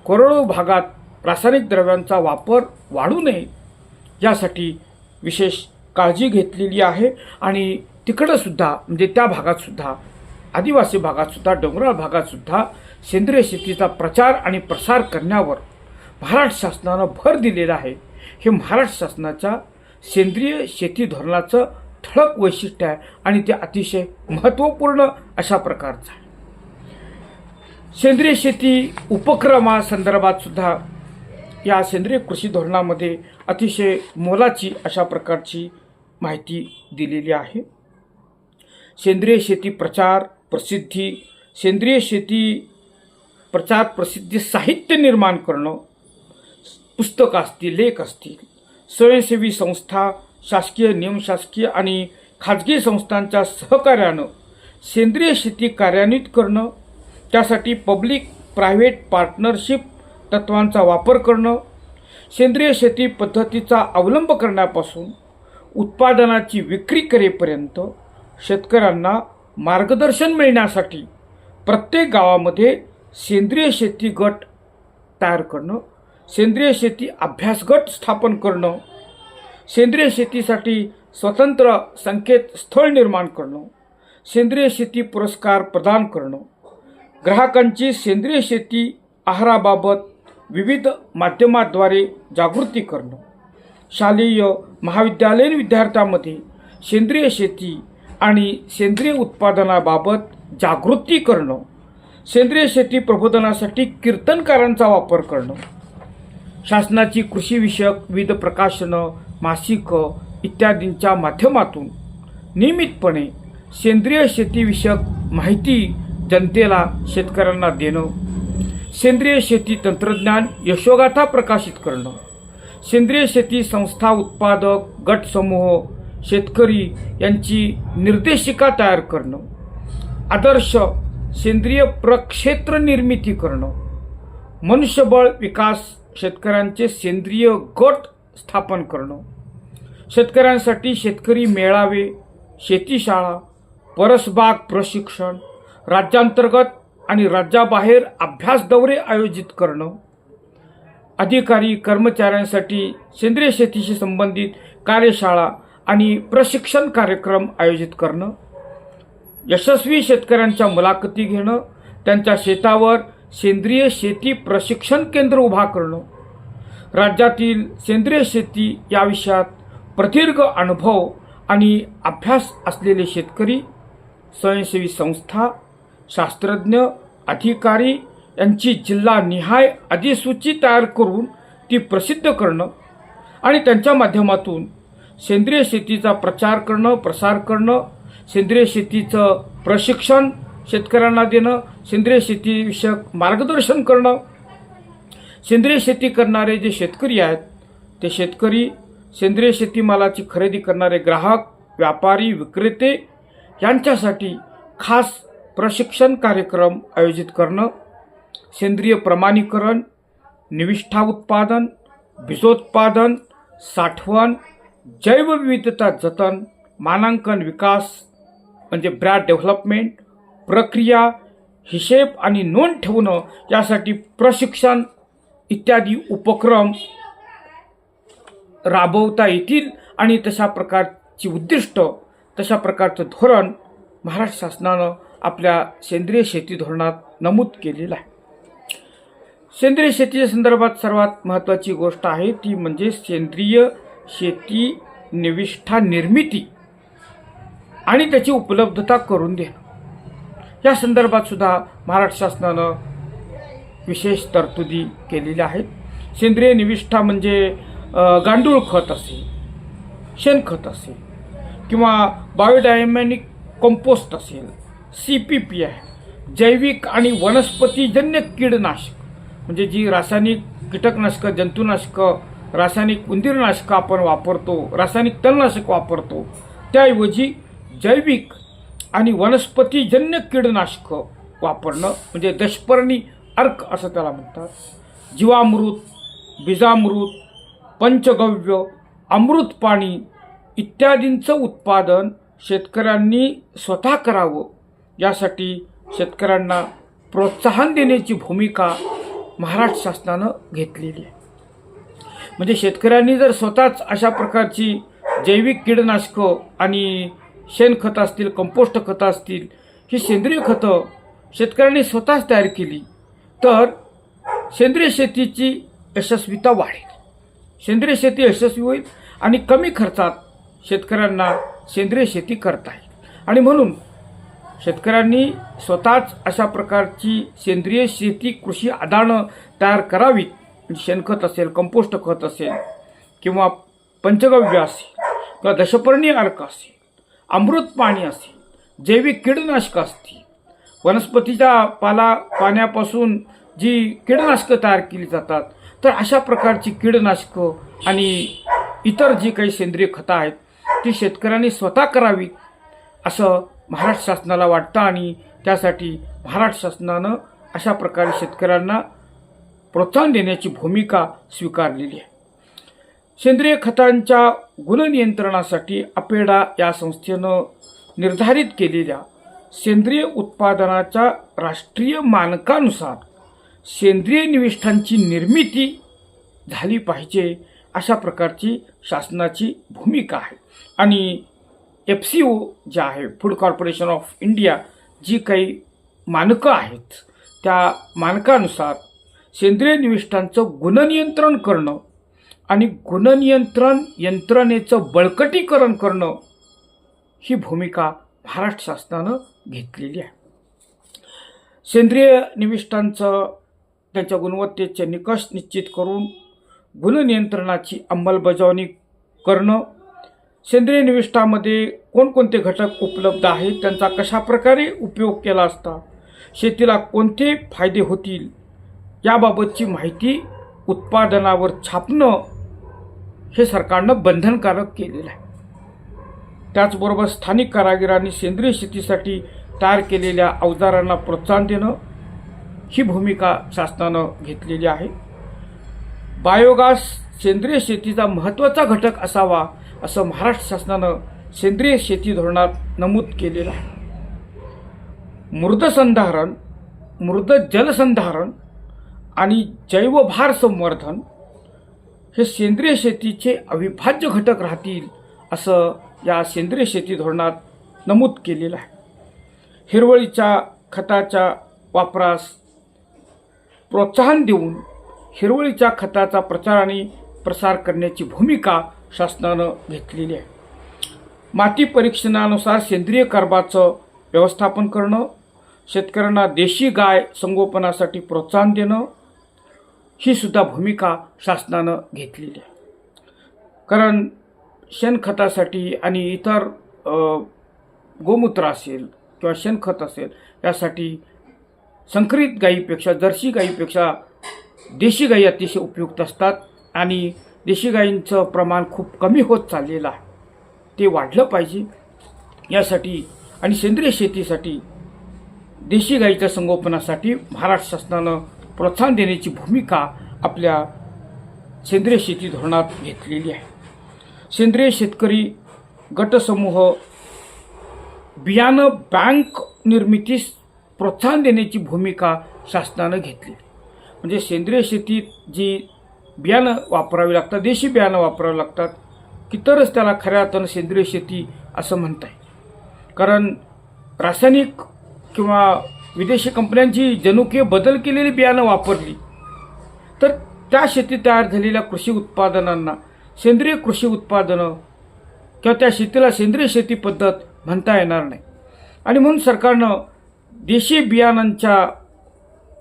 [SPEAKER 1] कोरडवाहू भागात रासायनिक द्रव्यांचा वापर वाढू नये यासाठी विशेष काळजी घेतलेली आहे. आणि तिकडंसुद्धा म्हणजे त्या भागातसुद्धा, आदिवासी भागातसुद्धा, डोंगराळ भागातसुद्धा सेंद्रिय शेतीचा प्रचार आणि प्रसार करण्यावर महाराष्ट्र शासनानं भर दिलेला आहे. हे महाराष्ट्र शासनाच्या सेंद्रिय शेती धोरणाचं ठळक वैशिष्ट्य आहे आणि ते अतिशय महत्त्वपूर्ण अशा प्रकारचं आहे. सेंद्रिय शेती उपक्रमासंदर्भात सुद्धा या सेंद्रिय कृषी धोरणामध्ये अतिशय मोलाची अशा प्रकारची माहिती दिलेली आहे. सेंद्रिय शेती प्रचार प्रसिद्धी, सेंद्रिय शेती प्रचार प्रसिद्धी साहित्य निर्माण करणं, पुस्तकं असतील, लेख असतील, स्वयंसेवी संस्था, शासकीय, निमशासकीय आणि खाजगी संस्थांच्या सहकार्यानं सेंद्रिय शेती कार्यान्वित करणं, त्यासाठी पब्लिक प्रायव्हेट पार्टनरशिप तत्वांचा वापर करणं, सेंद्रिय शेती पद्धतीचा अवलंब करण्यापासून उत्पादनाची विक्री करेपर्यंत शेतकऱ्यांना मार्गदर्शन मिळण्यासाठी प्रत्येक गावामध्ये सेंद्रिय शेती गट तयार करणं, सेंद्रिय शेती अभ्यास गट स्थापन करणं, सेंद्रिय शेतीसाठी स्वतंत्र संकेतस्थळ निर्माण करणं, सेंद्रिय शेती पुरस्कार प्रदान करणं, ग्राहकांची सेंद्रिय शेती आहाराबाबत विविध माध्यमाद्वारे जागृती करणं, शालेय महाविद्यालयीन विद्यार्थ्यांमध्ये सेंद्रिय शेती आणि सेंद्रिय उत्पादनाबाबत जागृती करणं, सेंद्रिय शेती प्रबोधनासाठी कीर्तनकारांचा वापर करणं, शासनाची कृषीविषयक विविध प्रकाशनं, मासिकं इत्यादींच्या माध्यमातून नियमितपणे सेंद्रिय शेतीविषयक माहिती जनतेला, शेतकऱ्यांना देणं, सेंद्रिय शेती तंत्रज्ञान यशोगाथा प्रकाशित करणं, सेंद्रिय शेती संस्था, उत्पादक, गट समूह, शेतकरी यांची निर्देशिका तयार करणं, आदर्श सेंद्रिय प्रक्षेत्र निर्मिती करणं, मनुष्यबळ विकास, शेतकऱ्यांचे सेंद्रिय गट स्थापन करणं, शेतकऱ्यांसाठी शेतकरी मेळावे, शेतीशाळा, परसबाग प्रशिक्षण, राज्यांतर्गत आणि राज्याबाहेर अभ्यास दौरे आयोजित करणं, अधिकारी कर्मचाऱ्यांसाठी सेंद्रिय शेतीशी संबंधित कार्यशाळा आणि प्रशिक्षण कार्यक्रम आयोजित करणं, यशस्वी शेतकऱ्यांच्या मुलाखती घेणं, त्यांच्या शेतावर सेंद्रिय शेती प्रशिक्षण केंद्र उभा करणं, राज्यातील सेंद्रिय शेती या विषयात प्रदीर्घ अनुभव आणि अभ्यास असलेले शेतकरी, स्वयंसेवी संस्था, शास्त्रज्ञ, अधिकारी यांची जिल्हानिहाय अधिसूची तयार करून ती प्रसिद्ध करणं आणि त्यांच्या माध्यमातून सेंद्रिय शेतीचा प्रचार करणं, प्रसार करणं, सेंद्रिय शेतीचं प्रशिक्षण शेतकऱ्यांना देणं, सेंद्रिय शेतीविषयक मार्गदर्शन करणं, सेंद्रिय शेती करणारे जे शेतकरी आहेत ते शेतकरी, सेंद्रिय शेतीमालाची खरेदी करणारे ग्राहक, व्यापारी, विक्रेते यांच्यासाठी खास प्रशिक्षण कार्यक्रम आयोजित करणं, सेंद्रिय प्रमाणीकरण, निविष्ठा उत्पादन, बीजोत्पादन, साठवण, जैवविविधता जतन, मानांकन विकास म्हणजे ब्रँड डेव्हलपमेंट, प्रक्रिया, हिशेब आणि नोंद ठेवणं यासाठी प्रशिक्षण इत्यादी उपक्रम राबवता येतील आणि तशा प्रकारची उद्दिष्ट, तशा प्रकारचं धोरण महाराष्ट्र शासनानं आपल्या सेंद्रिय शेती धोरणात नमूद केलेलं आहे. सेंद्रिय शेतीच्या संदर्भात सर्वात महत्त्वाची गोष्ट आहे ती म्हणजे सेंद्रिय शेती निविष्ठा निर्मिती आणि त्याची उपलब्धता करून देणं. या संदर्भात सुद्धा महाराष्ट्र शासनानं विशेष तरतुदी केलेल्या आहेत. सेंद्रिय निविष्ठा म्हणजे गांडूळ खत असेल, शेणखत असेल किंवा बायोडायनॅमिक कंपोस्ट असेल, CPP आहे, जैविक आणि वनस्पतीजन्य कीडनाशक म्हणजे जी रासायनिक कीटकनाशकं, जंतुनाशकं, रासायनिक उंदीरनाशकं आपण वापरतो, रासायनिक तणनाशक वापरतो, त्याऐवजी जैविक आणि वनस्पतीजन्य कीडनाशकं वापरणं म्हणजे दशपर्णी अर्क असं त्याला म्हणतात. जीवामृत, बीजामृत, पंचगव्य, अमृत पाणी इत्यादींचं उत्पादन शेतकऱ्यांनी स्वतः करावं यासाठी शेतकऱ्यांना प्रोत्साहन देण्याची भूमिका महाराष्ट्र शासनानं घेतलेली आहे. म्हणजे शेतकऱ्यांनी जर स्वतःच अशा प्रकारची जैविक कीडनाशकं आणि शेणखतं असतील, कंपोस्ट खतं असतील, ही सेंद्रिय खतं शेतकऱ्यांनी स्वतःच तयार केली तर सेंद्रिय शेतीची यशस्वीता वाढेल, सेंद्रिय शेती यशस्वी होईल आणि कमी खर्चात शेतकऱ्यांना सेंद्रिय शेती करता येईल. आणि म्हणून शेतकऱ्यांनी स्वतःच अशा प्रकारची सेंद्रिय शेती कृषी आदानं तयार करावीत. शेणखत असेल, कंपोस्ट खत असेल किंवा पंचगव्य असेल किंवा दशपर्णी अर्क असेल, अमृत पाणी असेल, जैविक कीडनाशकं असतील, वनस्पतीच्या पाण्यापासून जी कीडनाशकं तयार केली जातात तर अशा प्रकारची कीडनाशकं आणि इतर जी काही सेंद्रिय खतं आहेत ती शेतकऱ्यांनी स्वतः करावी असं महाराष्ट्र शासनाला वाटतं आणि त्यासाठी महाराष्ट्र शासनानं अशा प्रकारे शेतकऱ्यांना प्रोत्साहन देण्याची भूमिका स्वीकारलेली आहे. सेंद्रिय खतांच्या गुणनियंत्रणासाठी अपेडा या संस्थेनं निर्धारित केलेल्या सेंद्रिय उत्पादनाच्या राष्ट्रीय मानकानुसार सेंद्रिय निविष्ठांची निर्मिती झाली पाहिजे अशा प्रकारची शासनाची भूमिका आहे. आणि FCO जे आहे, फूड कॉर्पोरेशन ऑफ इंडिया, जी काही मानकं आहेत त्या मानकानुसार सेंद्रिय निविष्ठांचं गुणनियंत्रण करणं आणि गुणनियंत्रण यंत्रणेचं बळकटीकरण करणं ही भूमिका महाराष्ट्र शासनानं घेतलेली आहे. सेंद्रिय निविष्ठांचं त्यांच्या गुणवत्तेचे निकष निश्चित करून गुणनियंत्रणाची अंमलबजावणी करणं, सेंद्रिय निविष्ठामध्ये कोणकोणते घटक उपलब्ध आहेत, त्यांचा कशाप्रकारे उपयोग केला असता, शेतीला कोणते फायदे होतील याबाबतची माहिती उत्पादनावर छापणं हे सरकारनं बंधनकारक केलेलं आहे. त्याचबरोबर स्थानिक कारागिरांनी सेंद्रिय शेतीसाठी तयार केलेल्या अवजारांना प्रोत्साहन देणं ही भूमिका शासनानं घेतलेली आहे. बायोगॅस सेंद्रिय शेतीचा महत्त्वाचा घटक असावा असं महाराष्ट्र शासनानं सेंद्रिय शेती धोरणात नमूद केलेलं आहे. मृदसंधारण, मृद जलसंधारण आणि जैवभार संवर्धन हे सेंद्रिय शेतीचे अविभाज्य घटक राहतील असं या सेंद्रिय शेती धोरणात नमूद केलेलं आहे. हिरवळीच्या खताच्या वापरास प्रोत्साहन देऊन हिरवळीच्या खताचा प्रचार आणि प्रसार करण्याची भूमिका शासनानं घेतलेली आहे. माती परीक्षणानुसार सेंद्रिय कर्बाचं व्यवस्थापन करणं, शेतकऱ्यांना देशी गाय संगोपनासाठी प्रोत्साहन देणं ही सुद्धा भूमिका शासनानं घेतलेली आहे. कारण शेणखतासाठी आणि इतर गोमूत्र असेल किंवा शेणखत असेल यासाठी संकरित गाईपेक्षा जर्सी गाईपेक्षा देशी गाई अतिशय उपयुक्त असतात आणि देशी गाईंचं प्रमाण खूप कमी होत चाललेलं आहे. ते वाढलं पाहिजे यासाठी आणि सेंद्रिय शेतीसाठी देशी गाईच्या संगोपनासाठी महाराष्ट्र शासनानं प्रोत्साहन देण्याची भूमिका आपल्या सेंद्रिय शेती धोरणात घेतलेली आहे. सेंद्रिय शेतकरी गटसमूह बियाणं बँक निर्मितीस प्रोत्साहन देण्याची भूमिका शासनानं घेतली. म्हणजे सेंद्रिय शेतीत जी बियाणं वापरावी लागतात, देशी बियाणं वापरावी लागतात की तरच त्याला खऱ्या अर्थानं सेंद्रिय शेती असं म्हणता येईल. कारण रासायनिक किंवा विदेशी कंपन्यांची जनुकीय बदल केलेली बियाणं वापरली तर त्या शेतीत तयार झालेल्या कृषी उत्पादनांना सेंद्रिय कृषी उत्पादनं किंवा त्या शेतीला सेंद्रिय शेती पद्धत म्हणता येणार नाही. आणि म्हणून सरकारनं देशी बियाणांच्या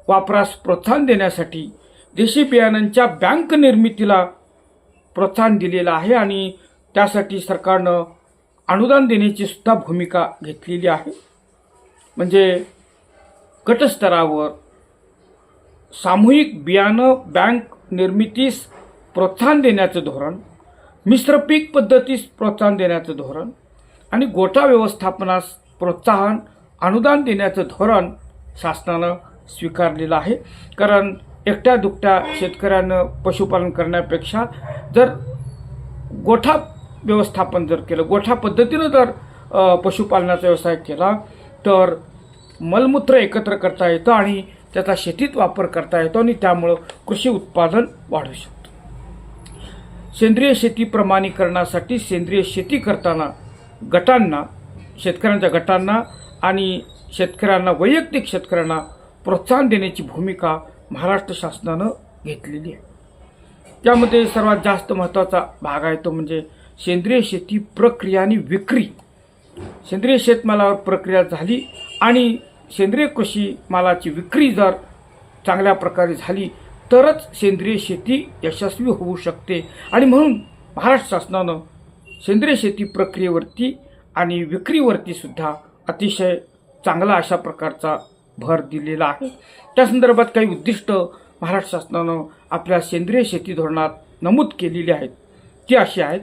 [SPEAKER 1] वापरास प्रोत्साहन देण्यासाठी देशी बियाणांच्या बँक निर्मितीला प्रोत्साहन दिलेलं आहे आणि त्यासाठी सरकारनं अनुदान देण्याची सुद्धा भूमिका घेतलेली आहे. म्हणजे गटस्तरावर सामूहिक बियाणं बँक निर्मितीस प्रोत्साहन देण्याचं धोरण, मिश्र पीक पद्धतीस प्रोत्साहन देण्याचं धोरण आणि गोठा व्यवस्थापनास प्रोत्साहन अनुदान देण्याचं धोरण शासनानं स्वीकारलेलं आहे. कारण एकट्या दुकट्या शेतकऱ्यानं पशुपालन करण्यापेक्षा जर गोठा व्यवस्थापन जर केलं, गोठा पद्धतीनं जर पशुपालनाचा व्यवसाय केला तर मलमूत्र एकत्र करता येतं आणि त्याचा शेतीत वापर करता येतो आणि त्यामुळं कृषी उत्पादन वाढू शकतं. सेंद्रिय शेती प्रमाणीकरणासाठी सेंद्रिय शेती करताना गटांना, शेतकऱ्यांच्या गटांना आणि शेतकऱ्यांना, वैयक्तिक शेतकऱ्यांना प्रोत्साहन देण्याची भूमिका महाराष्ट्र शासनानं घेतलेली आहे. त्यामध्ये सर्वात जास्त महत्त्वाचा भाग आहे तो म्हणजे सेंद्रिय शेती प्रक्रिया आणि विक्री. सेंद्रिय शेतमालावर प्रक्रिया झाली आणि सेंद्रिय कृषी मालाची विक्री जर चांगल्या प्रकारे झाली तरच सेंद्रिय शेती यशस्वी होऊ शकते. आणि म्हणून महाराष्ट्र शासनानं सेंद्रिय शेती प्रक्रियेवरती आणि विक्रीवरती सुद्धा अतिशय चांगला अशा प्रकारचा भर दिलेला आहे. त्या संदर्भात काही उद्दिष्ट महाराष्ट्र शासनानं आपल्या सेंद्रिय शेती धोरणात नमूद केलेली आहेत. ती अशी आहेत: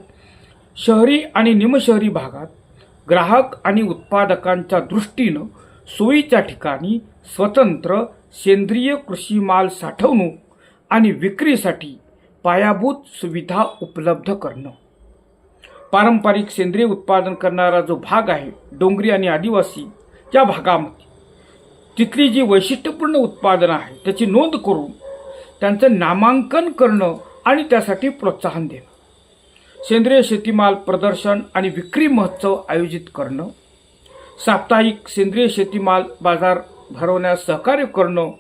[SPEAKER 1] शहरी आणि निमशहरी भागात ग्राहक आणि उत्पादकांच्या दृष्टीनं सोयीच्या ठिकाणी स्वतंत्र सेंद्रिय कृषी माल साठवणूक आणि विक्रीसाठी पायाभूत सुविधा उपलब्ध करणं. पारंपरिक सेंद्रिय उत्पादन करणारा जो भाग आहे, डोंगरी आणि आदिवासी या भागामध्ये तिथली जी वैशिष्ट्यपूर्ण उत्पादनं आहे त्याची नोंद करून त्यांचं नामांकन करणं आणि त्यासाठी प्रोत्साहन देणं. सेंद्रिय शेतीमाल प्रदर्शन आणि विक्री महोत्सव आयोजित करणं. साप्ताहिक सेंद्रिय शेतीमाल बाजार भरवण्यास सहकार्य करणं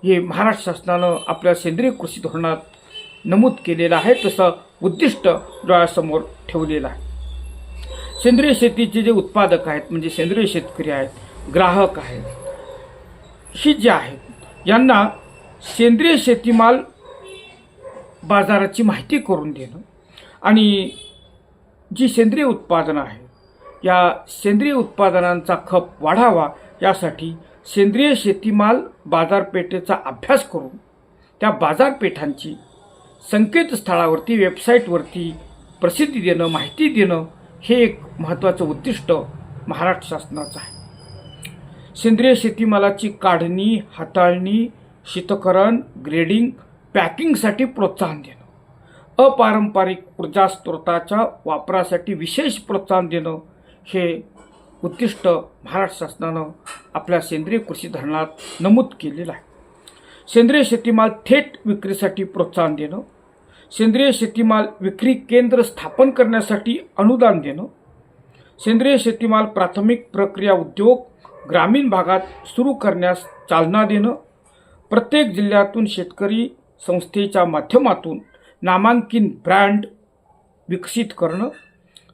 [SPEAKER 1] हे महाराष्ट्र शासनानं आपल्या सेंद्रिय कृषी धोरणात नमूद केलेलं आहे. तसं उद्दिष्ट डोळ्यासमोर ठेवलेलं आहे. सेंद्रिय शेतीचे जे उत्पादक आहेत म्हणजे सेंद्रिय शेतकरी आहेत, ग्राहक आहेत, ही जे आहेत यांना सेंद्रिय शेतीमाल बाजाराची माहिती करून देणं आणि जी सेंद्रिय उत्पादनं आहेत या सेंद्रिय उत्पादनांचा खप वाढावा यासाठी सेंद्रिय शेतीमाल बाजारपेठेचा अभ्यास करून त्या बाजारपेठांची संकेतस्थळावरती, वेबसाईटवरती प्रसिद्धी देणं, माहिती देणं हे एक महत्त्वाचं उद्दिष्ट महाराष्ट्र शासनाचं आहे. सेंद्रिय शेतीमालाची काढणी, हाताळणी, शीतकरण, ग्रेडिंग, पॅकिंगसाठी प्रोत्साहन देणं. अपारंपरिक ऊर्जा स्रोताच्या वापरासाठी विशेष प्रोत्साहन देणं हे उद्दिष्ट महाराष्ट्र शासनानं आपल्या सेंद्रिय कृषी धोरणात नमूद केलेलं आहे. सेंद्रिय शेतीमाल थेट विक्रीसाठी प्रोत्साहन देणं. सेंद्रिय शेतीमाल विक्री केंद्र स्थापन करण्यासाठी अनुदान देणं. सेंद्रिय शेतीमाल प्राथमिक प्रक्रिया उद्योग ग्रामीण भागात सुरू करण्यास चालना देणं. प्रत्येक जिल्ह्यातून शेतकरी संस्थेच्या माध्यमातून नामांकित ब्रँड विकसित करणं.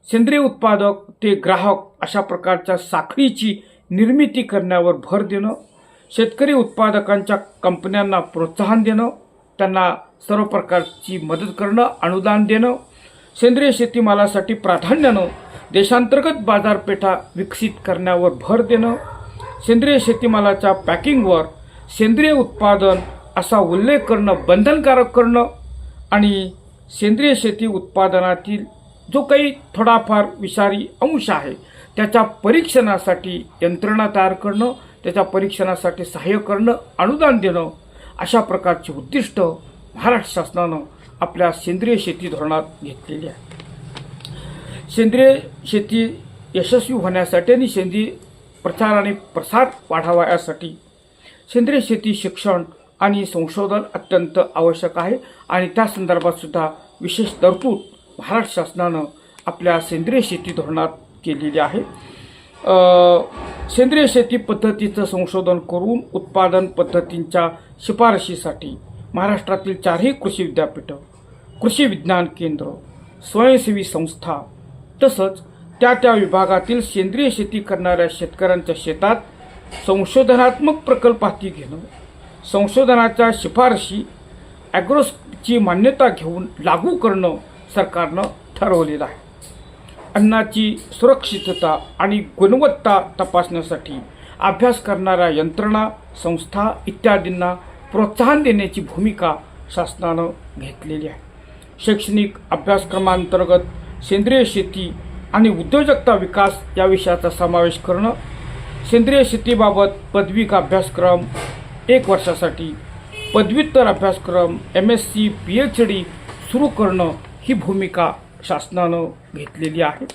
[SPEAKER 1] सेंद्रिय उत्पादक ते ग्राहक अशा प्रकारच्या साखळीची निर्मिती करण्यावर भर देणं. शेतकरी उत्पादकांच्या कंपन्यांना प्रोत्साहन देणं, त्यांना सर्व प्रकारची मदत करणं, अनुदान देणं. सेंद्रिय शेतीमालासाठी प्राधान्यानं देशांतर्गत बाजारपेठा विकसित करण्यावर भर देणं, सेंद्रिय शेतीमालाच्या पॅकिंगवर सेंद्रिय उत्पादन असा उल्लेख करणं बंधनकारक करणं आणि सेंद्रिय शेती उत्पादनातील जो काही थोडाफार विषारी अंश आहे त्याच्या परीक्षणासाठी यंत्रणा तयार करणं, त्याच्या परीक्षणासाठी सहाय्य करणं, अनुदान देणं अशा प्रकारची उद्दिष्ट महाराष्ट्र शासनानं आपल्या सेंद्रिय शेती धोरणात घेतलेली आहे. सेंद्रिय शेती यशस्वी होण्यासाठी आणि सेंद्रिय प्रचार आणि प्रसार वाढावा यासाठी सेंद्रिय शेती शिक्षण आणि संशोधन अत्यंत आवश्यक आहे आणि त्या संदर्भात सुद्धा विशेष तरतूद महाराष्ट्र शासनानं आपल्या सेंद्रिय शेती धोरणात केलेली आहे. सेंद्रिय शेती पद्धतीचं संशोधन करून उत्पादन पद्धतींच्या शिफारशीसाठी महाराष्ट्रातील 4ही कृषी विद्यापीठं, कृषी विज्ञान केंद्र, स्वयंसेवी संस्था तसंच त्या विभागातील सेंद्रिय शेती करणाऱ्या शेतकऱ्यांच्या शेतात संशोधनात्मक प्रकल्प हाती घेणं, संशोधनाच्या शिफारशी ॲग्रोची मान्यता घेऊन लागू करणं सरकारनं ठरवलेलं आहे. अन्नाची सुरक्षितता आणि गुणवत्ता तपासण्यासाठी अभ्यास करणाऱ्या यंत्रणा, संस्था इत्यादींना प्रोत्साहन देण्याची भूमिका शासनानं घेतलेली आहे. शैक्षणिक अभ्यासक्रमांतर्गत सेंद्रिय शेती आणि उद्योजकता विकास या विषयाचा समावेश करणं, सेंद्रिय शेतीबाबत पदविका अभ्यासक्रम 1 वर्षासाठी, पदव्युत्तर अभ्यासक्रम MSc PhD सुरू करणं ही भूमिका शासनानं घेतलेली आहे.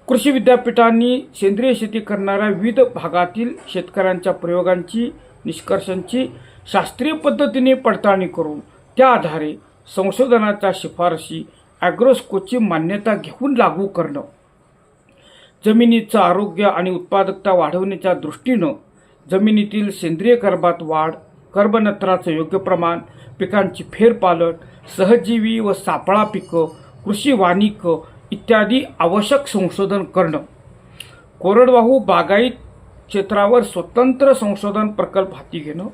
[SPEAKER 1] कृषी विद्यापीठांनी सेंद्रिय शेती करणाऱ्या विविध भागातील शेतकऱ्यांच्या प्रयोगांची, निष्कर्षांची शास्त्रीय पद्धतीने पडताळणी करून त्या आधारे संशोधनाच्या शिफारशी ॲग्रोस्कोची मान्यता घेऊन लागू करणं, जमिनीचं आरोग्य आणि उत्पादकता वाढवण्याच्या दृष्टीनं जमिनीतील सेंद्रिय कर्बात वाढ, कर्बनत्राचं योग्य प्रमाण, पिकांची फेरपालट, सहजीवी व सापळा पिकं, कृषी वानिकं इत्यादी आवश्यक संशोधन करणं, कोरडवाहू बागायत क्षेत्रावर स्वतंत्र संशोधन प्रकल्प हाती घेणं,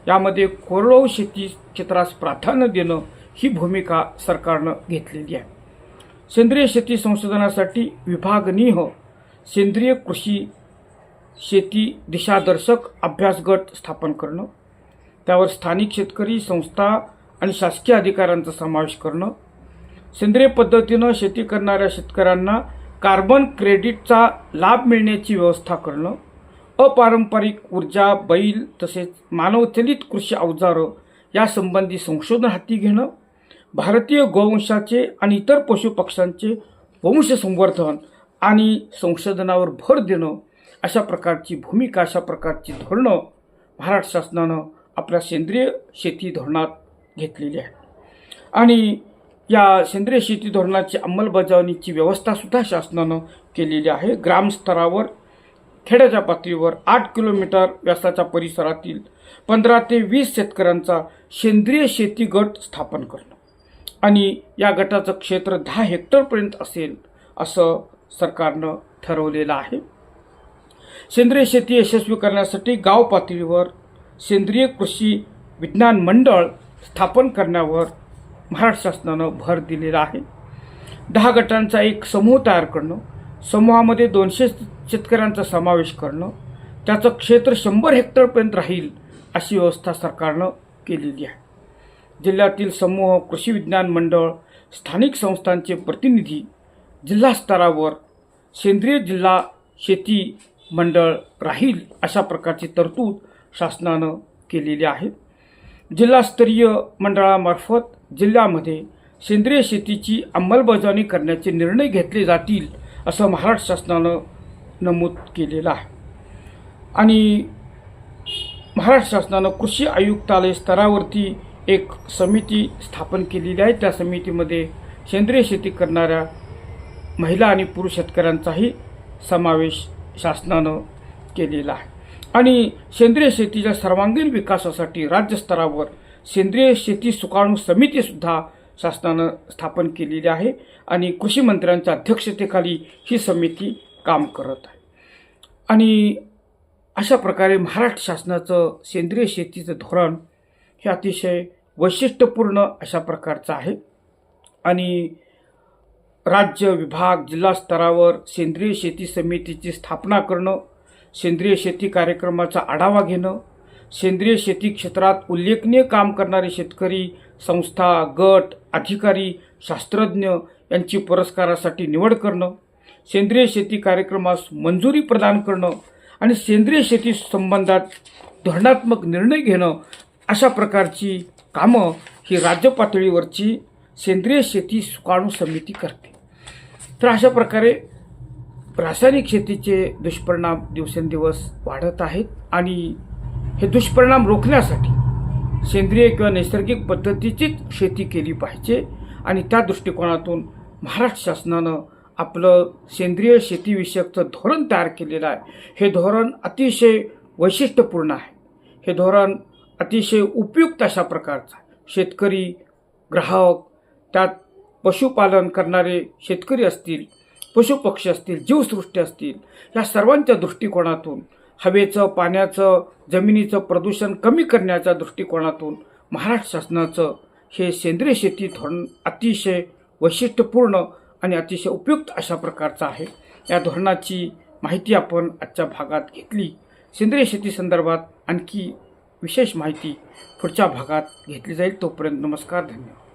[SPEAKER 1] यामध्ये कोरडवाहू शेती क्षेत्रास प्राधान्य देणं ही भूमिका सरकारनं घेतलेली आहे. सेंद्रिय शेती संशोधनासाठी विभागनिह सेंद्रिय कृषी शेती दिशादर्शक अभ्यास गट स्थापन करणं, त्यावर स्थानिक शेतकरी संस्था आणि शासकीय अधिकाऱ्यांचा समावेश करणं, सेंद्रिय पद्धतीनं शेती करणाऱ्या शेतकऱ्यांना कार्बन क्रेडिटचा लाभ मिळण्याची व्यवस्था करणं, अपारंपरिक ऊर्जा, बैल तसेच मानवचलित कृषी अवजारं यासंबंधी संशोधन हाती घेणं, भारतीय गोवंशाचे आणि इतर पशुपक्ष्यांचे वंशसंवर्धन आणि संशोधनावर भर देणं अशा प्रकारची भूमिका, अशा प्रकारची धोरणं महाराष्ट्र शासनानं आपल्या सेंद्रिय शेती धोरणात घेतलेली आहे. आणि या सेंद्रिय शेती धोरणाची अंमलबजावणीची व्यवस्थासुद्धा शासनानं केलेली आहे. ग्रामस्तरावर खेड्याच्या पातळीवर 8 किलोमीटर व्यासाच्या परिसरातील 15 ते 20 शेतकऱ्यांचा सेंद्रिय शेती गट स्थापन करणं आणि या गटाचं क्षेत्र 10 हेक्टरपर्यंत असेल असं सरकारनं ठरवलेलं आहे. सेंद्रिय शेती यशस्वी करण्यासाठी गाव पातळीवर सेंद्रिय कृषी विज्ञान मंडळ स्थापन करण्यावर महाराष्ट्र शासनानं भर दिलेला आहे. 10 गटांचा एक समूह तयार करणं, समूहामध्ये 200 शेतकऱ्यांचा समावेश करणं, त्याचं क्षेत्र 100 हेक्टरपर्यंत राहील अशी व्यवस्था सरकारनं केलेली आहे. जिल्ह्यातील समूह, कृषी विज्ञान मंडळ, स्थानिक संस्थांचे प्रतिनिधी जिल्हा स्तरावर सेंद्रिय जिल्हा शेती मंडळ राहील अशा प्रकारची तरतूद शासनानं केलेली आहे. जिल्हास्तरीय मंडळामार्फत जिल्ह्यामध्ये सेंद्रिय शेतीची अंमलबजावणी करण्याचे निर्णय घेतले जातील असं महाराष्ट्र शासनानं नमूद केलेलं आहे. आणि महाराष्ट्र शासनानं कृषी आयुक्तालय स्तरावरती एक समिती स्थापन केलेली आहे. त्या समितीमध्ये सेंद्रिय शेती करणाऱ्या महिला आणि पुरुष शेतकऱ्यांचाही समावेश शासनानं केलेला आहे. आणि सेंद्रिय शेतीच्या सर्वांगीण विकासासाठी राज्यस्तरावर सेंद्रिय शेती सुकाणू समितीसुद्धा शासनानं स्थापन केलेली आहे आणि कृषी मंत्र्यांच्या अध्यक्षतेखाली ही समिती काम करत आहे. आणि अशा प्रकारे महाराष्ट्र शासनाचं सेंद्रिय शेतीचं धोरण हे अतिशय वैशिष्ट्यपूर्ण अशा प्रकारचं आहे. आणि राज्य, विभाग, जिल्हा स्तरावर सेंद्रिय शेती समितीची स्थापना करणं, सेंद्रिय शेती कार्यक्रमाचा आढावा घेणं, सेंद्रिय शेती क्षेत्रात उल्लेखनीय काम करणारे शेतकरी, संस्था, गट, अधिकारी, शास्त्रज्ञ यांची पुरस्कारासाठी निवड करणं, सेंद्रिय शेती कार्यक्रमास मंजुरी प्रदान करणं आणि सेंद्रिय शेती संबंधात धोरणात्मक निर्णय घेणं अशा प्रकारची कामं ही राज्य पातळीवरची सेंद्रिय शेती सुकाणू समिती करते. तर अशा प्रकारे रासायनिक शेतीचे दुष्परिणाम दिवसेंदिवस वाढत आहेत आणि हे दुष्परिणाम रोखण्यासाठी सेंद्रिय किंवा नैसर्गिक पद्धतीचीच शेती केली पाहिजे आणि त्या दृष्टिकोनातून महाराष्ट्र शासनानं आपलं सेंद्रिय शेतीविषयकचं धोरण तयार केलेलं आहे. हे धोरण अतिशय वैशिष्ट्यपूर्ण आहे. हे धोरण अतिशय उपयुक्त अशा प्रकारचं आहे. शेतकरी, ग्राहक, त्यात पशुपालन करणारे शेतकरी असतील, पशुपक्षी असतील, जीवसृष्टी असतील, या सर्वांच्या दृष्टिकोनातून हवेचं, पाण्याचं, जमिनीचं प्रदूषण कमी करण्याच्या दृष्टिकोनातून महाराष्ट्र शासनाचं हे सेंद्रिय शेती धोरण अतिशय वैशिष्ट्यपूर्ण आणि अतिशय उपयुक्त अशा प्रकारचं आहे. या धोरणाची माहिती आपण आजच्या भागात घेतली. सेंद्रिय शेती संदर्भात आणखी विशेष माहिती पुढच्या भागात घेतली जाईल. तोपर्यंत नमस्कार, धन्यवाद.